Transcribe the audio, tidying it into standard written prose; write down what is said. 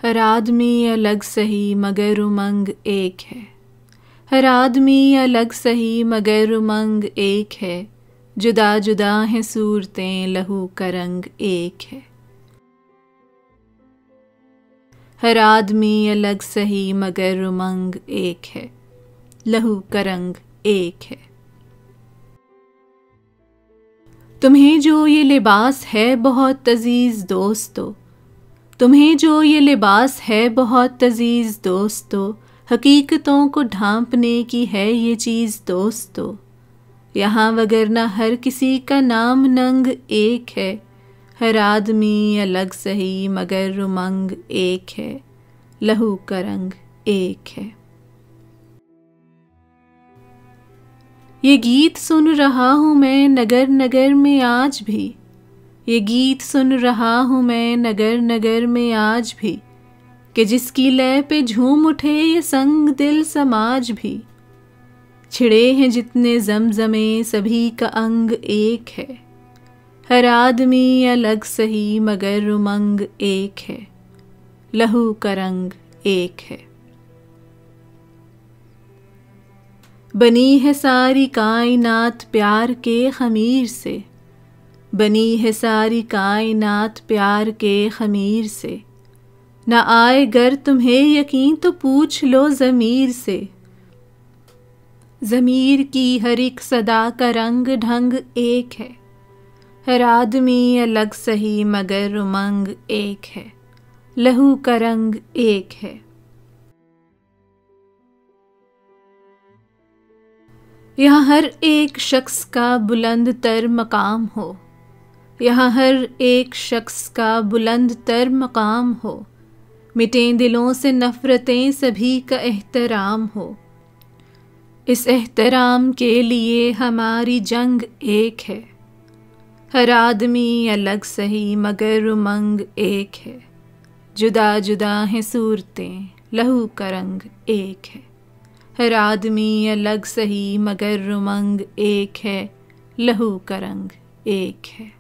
हर आदमी अलग सही मगर उमंग एक है। हर आदमी अलग सही मगर उमंग एक है। जुदा जुदा हैं सूरतें लहू का रंग एक है। हर आदमी अलग सही मगर उमंग एक है। लहू का रंग एक है। तुम्हें जो ये लिबास है बहुत अजीज दोस्तों, तुम्हें जो ये लिबास है बहुत अजीज दोस्तों, हकीकतों को ढांपने की है ये चीज़ दोस्तों। यहाँ वगरना हर किसी का नाम नंग एक है। हर आदमी अलग सही मगर उमंग एक है। लहू का रंग एक है। ये गीत सुन रहा हूँ मैं नगर नगर में आज भी, ये गीत सुन रहा हूँ मैं नगर नगर में आज भी, कि जिसकी लय पे झूम उठे ये संग दिल समाज भी। छिड़े हैं जितने जमजमे सभी का अंग एक है। हर आदमी अलग सही मगर उमंग एक है। लहू का रंग एक है। बनी है सारी कायनात प्यार के खमीर से, बनी है सारी कायनात प्यार के खमीर से। न आए गर तुम्हें यकीन तो पूछ लो ज़मीर से। ज़मीर की हर एक सदा का रंग ढंग एक है। हर आदमी अलग सही मगर उमंग एक है। लहू का रंग एक है। यहाँ हर एक शख्स का बुलंद तर मकाम हो, यहाँ हर एक शख्स का बुलंद तर मकाम हो। मिटें दिलों से नफ़रतें सभी का एहतराम हो। इस एहतराम के लिए हमारी जंग एक है। हर आदमी अलग सही मगर उमंग एक है। जुदा जुदा हैं सूरतें लहू का रंग एक है। हर आदमी अलग सही मगर उमंग एक है। लहू का रंग एक है।